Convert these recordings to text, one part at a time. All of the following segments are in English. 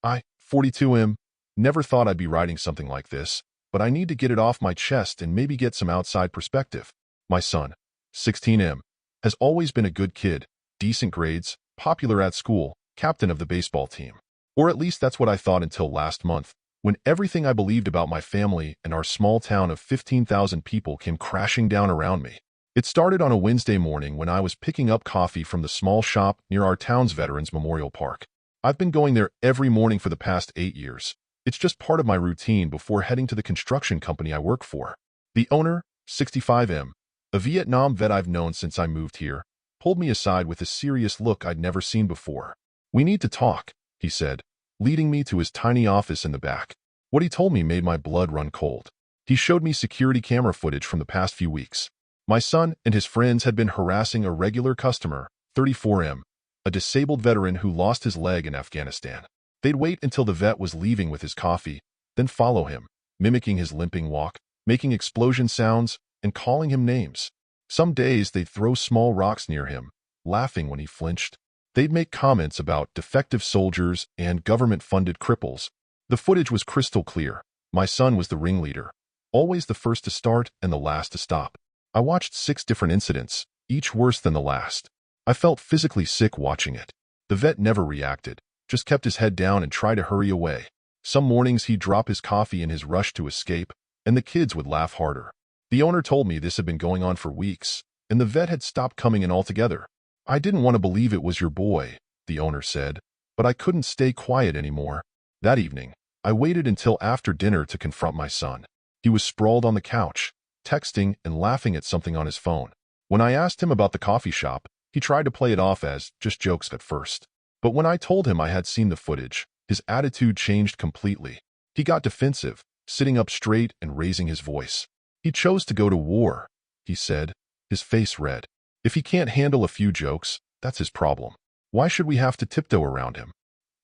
I, 42M, never thought I'd be writing something like this, but I need to get it off my chest and maybe get some outside perspective. My son, 16M, has always been a good kid, decent grades, popular at school, captain of the baseball team. Or at least that's what I thought until last month, when everything I believed about my family and our small town of 15,000 people came crashing down around me. It started on a Wednesday morning when I was picking up coffee from the small shop near our town's Veterans Memorial Park. I've been going there every morning for the past 8 years. It's just part of my routine before heading to the construction company I work for. The owner, 65M, a Vietnam vet I've known since I moved here, pulled me aside with a serious look I'd never seen before. "We need to talk," he said, leading me to his tiny office in the back. What he told me made my blood run cold. He showed me security camera footage from the past few weeks. My son and his friends had been harassing a regular customer, 34M, a disabled veteran who lost his leg in Afghanistan. They'd wait until the vet was leaving with his coffee, then follow him, mimicking his limping walk, making explosion sounds, and calling him names. Some days they'd throw small rocks near him, laughing when he flinched. They'd make comments about defective soldiers and government-funded cripples. The footage was crystal clear. My son was the ringleader, always the first to start and the last to stop. I watched 6 different incidents, each worse than the last. I felt physically sick watching it. The vet never reacted, just kept his head down and tried to hurry away. Some mornings he'd drop his coffee in his rush to escape, and the kids would laugh harder. The owner told me this had been going on for weeks, and the vet had stopped coming in altogether. "I didn't want to believe it was your boy," the owner said, but I couldn't stay quiet anymore. That evening, I waited until after dinner to confront my son. He was sprawled on the couch, texting and laughing at something on his phone. When I asked him about the coffee shop, he tried to play it off as just jokes at first. But when I told him I had seen the footage, his attitude changed completely. He got defensive, sitting up straight and raising his voice. "He chose to go to war," he said, his face red. "If he can't handle a few jokes, that's his problem. Why should we have to tiptoe around him?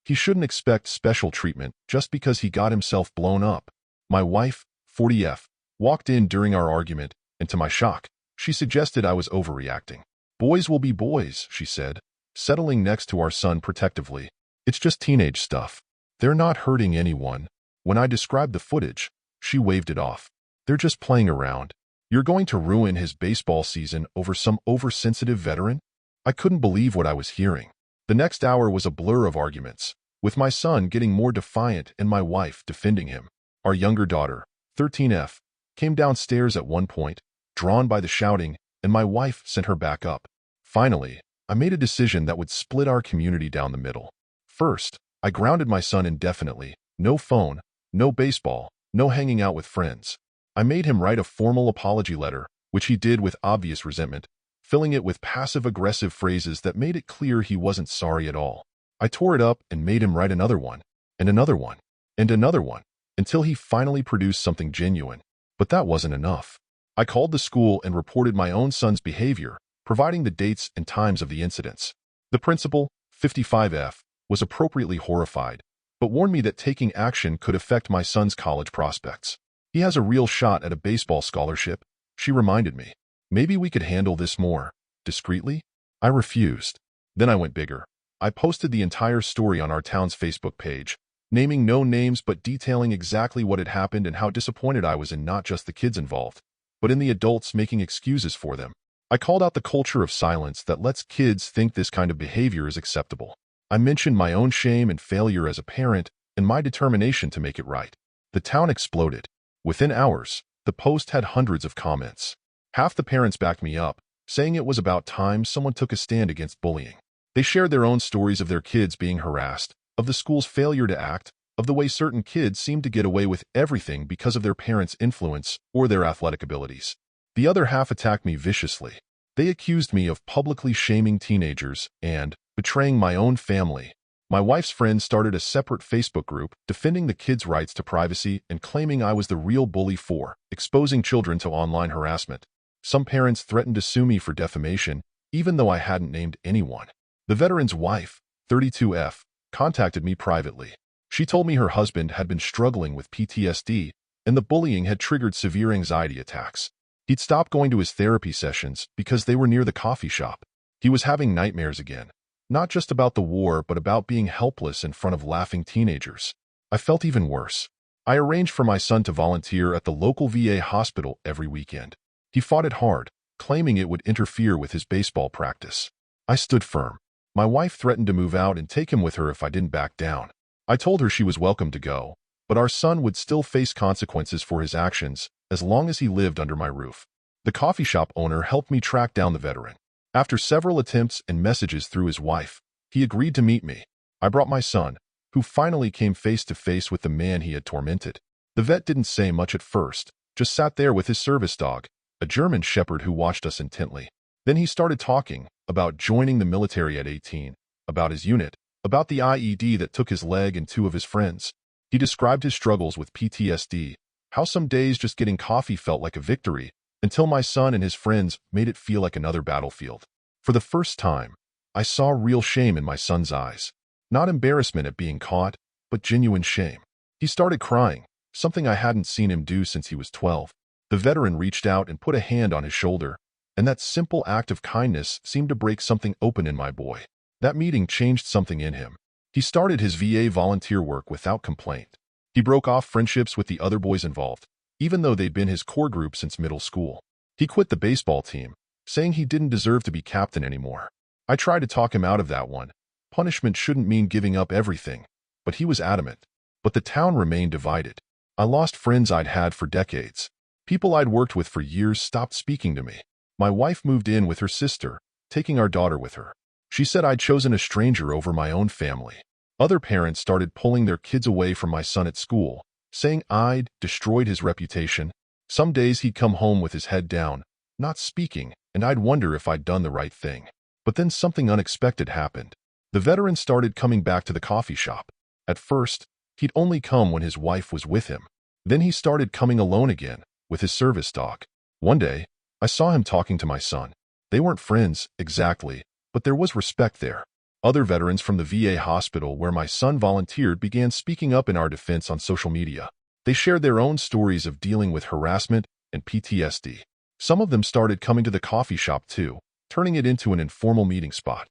He shouldn't expect special treatment just because he got himself blown up." My wife, 40F, walked in during our argument, and to my shock, she suggested I was overreacting. "Boys will be boys," she said, settling next to our son protectively. "It's just teenage stuff. They're not hurting anyone." When I described the footage, she waved it off. "They're just playing around. You're going to ruin his baseball season over some oversensitive veteran?" I couldn't believe what I was hearing. The next hour was a blur of arguments, with my son getting more defiant and my wife defending him. Our younger daughter, 13F, came downstairs at one point, drawn by the shouting, and my wife sent her back up. Finally, I made a decision that would split our community down the middle. First, I grounded my son indefinitely. No phone, no baseball, no hanging out with friends. I made him write a formal apology letter, which he did with obvious resentment, filling it with passive-aggressive phrases that made it clear he wasn't sorry at all. I tore it up and made him write another one, and another one, and another one, until he finally produced something genuine. But that wasn't enough. I called the school and reported my own son's behavior, providing the dates and times of the incidents. The principal, 55F, was appropriately horrified, but warned me that taking action could affect my son's college prospects. "He has a real shot at a baseball scholarship," she reminded me. "Maybe we could handle this more discreetly?" I refused. Then I went bigger. I posted the entire story on our town's Facebook page, naming no names but detailing exactly what had happened and how disappointed I was in not just the kids involved, but in the adults making excuses for them. I called out the culture of silence that lets kids think this kind of behavior is acceptable. I mentioned my own shame and failure as a parent and my determination to make it right. The town exploded. Within hours, the post had hundreds of comments. Half the parents backed me up, saying it was about time someone took a stand against bullying. They shared their own stories of their kids being harassed, of the school's failure to act, of the way certain kids seemed to get away with everything because of their parents' influence or their athletic abilities. The other half attacked me viciously. They accused me of publicly shaming teenagers and betraying my own family. My wife's friends started a separate Facebook group defending the kids' rights to privacy and claiming I was the real bully for exposing children to online harassment. Some parents threatened to sue me for defamation, even though I hadn't named anyone. The veteran's wife, 32F, contacted me privately. She told me her husband had been struggling with PTSD and the bullying had triggered severe anxiety attacks. He'd stopped going to his therapy sessions because they were near the coffee shop. He was having nightmares again, Not just about the war, but about being helpless in front of laughing teenagers. I felt even worse. I arranged for my son to volunteer at the local VA hospital every weekend. He fought it hard, claiming it would interfere with his baseball practice. I stood firm. My wife threatened to move out and take him with her if I didn't back down. I told her she was welcome to go, but our son would still face consequences for his actions as long as he lived under my roof. The coffee shop owner helped me track down the veteran. After several attempts and messages through his wife, he agreed to meet me. I brought my son, who finally came face to face with the man he had tormented. The vet didn't say much at first, just sat there with his service dog, a German shepherd who watched us intently. Then he started talking about joining the military at 18, about his unit, about the IED that took his leg and 2 of his friends. He described his struggles with PTSD, how some days just getting coffee felt like a victory, until my son and his friends made it feel like another battlefield. For the first time, I saw real shame in my son's eyes. Not embarrassment at being caught, but genuine shame. He started crying, something I hadn't seen him do since he was 12. The veteran reached out and put a hand on his shoulder, and that simple act of kindness seemed to break something open in my boy. That meeting changed something in him. He started his VA volunteer work without complaint. He broke off friendships with the other boys involved, even though they'd been his core group since middle school. He quit the baseball team, saying he didn't deserve to be captain anymore. I tried to talk him out of that one. Punishment shouldn't mean giving up everything, but he was adamant. But the town remained divided. I lost friends I'd had for decades. People I'd worked with for years stopped speaking to me. My wife moved in with her sister, taking our daughter with her. She said I'd chosen a stranger over my own family. Other parents started pulling their kids away from my son at school, saying I'd destroyed his reputation. Some days he'd come home with his head down, not speaking, and I'd wonder if I'd done the right thing. But then something unexpected happened. The veteran started coming back to the coffee shop. At first, he'd only come when his wife was with him. Then he started coming alone again, with his service dog. One day, I saw him talking to my son. They weren't friends, exactly, but there was respect there. Other veterans from the VA hospital where my son volunteered began speaking up in our defense on social media. They shared their own stories of dealing with harassment and PTSD. Some of them started coming to the coffee shop too, turning it into an informal meeting spot.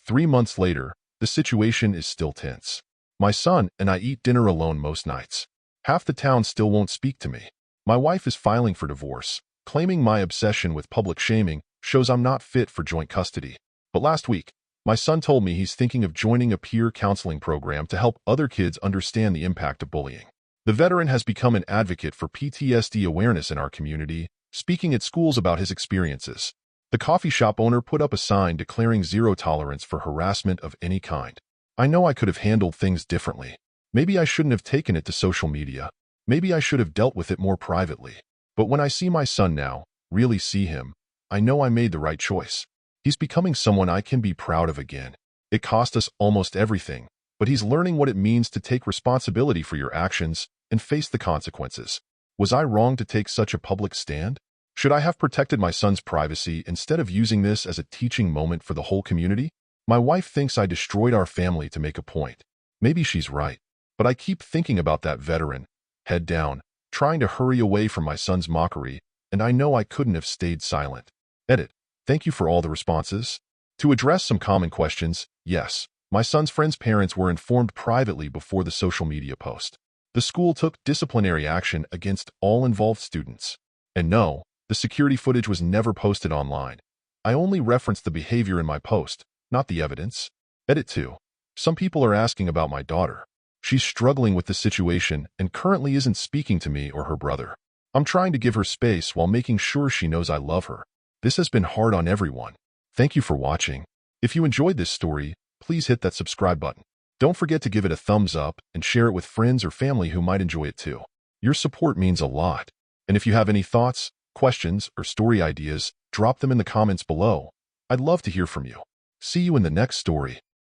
3 months later, the situation is still tense. My son and I eat dinner alone most nights. Half the town still won't speak to me. My wife is filing for divorce, claiming my obsession with public shaming shows I'm not fit for joint custody. But last week, my son told me he's thinking of joining a peer counseling program to help other kids understand the impact of bullying. The veteran has become an advocate for PTSD awareness in our community, speaking at schools about his experiences. The coffee shop owner put up a sign declaring zero tolerance for harassment of any kind. I know I could have handled things differently. Maybe I shouldn't have taken it to social media. Maybe I should have dealt with it more privately. But when I see my son now, really see him, I know I made the right choice. He's becoming someone I can be proud of again. It cost us almost everything, but he's learning what it means to take responsibility for your actions and face the consequences. Was I wrong to take such a public stand? Should I have protected my son's privacy instead of using this as a teaching moment for the whole community? My wife thinks I destroyed our family to make a point. Maybe she's right, but I keep thinking about that veteran, head down, trying to hurry away from my son's mockery, and I know I couldn't have stayed silent. Edit. Thank you for all the responses. To address some common questions, yes, my son's friends' parents were informed privately before the social media post. The school took disciplinary action against all involved students. And no, the security footage was never posted online. I only referenced the behavior in my post, not the evidence. Edit 2. Some people are asking about my daughter. She's struggling with the situation and currently isn't speaking to me or her brother. I'm trying to give her space while making sure she knows I love her. This has been hard on everyone. Thank you for watching. If you enjoyed this story, please hit that subscribe button. Don't forget to give it a thumbs up and share it with friends or family who might enjoy it too. Your support means a lot. And if you have any thoughts, questions, or story ideas, drop them in the comments below. I'd love to hear from you. See you in the next story.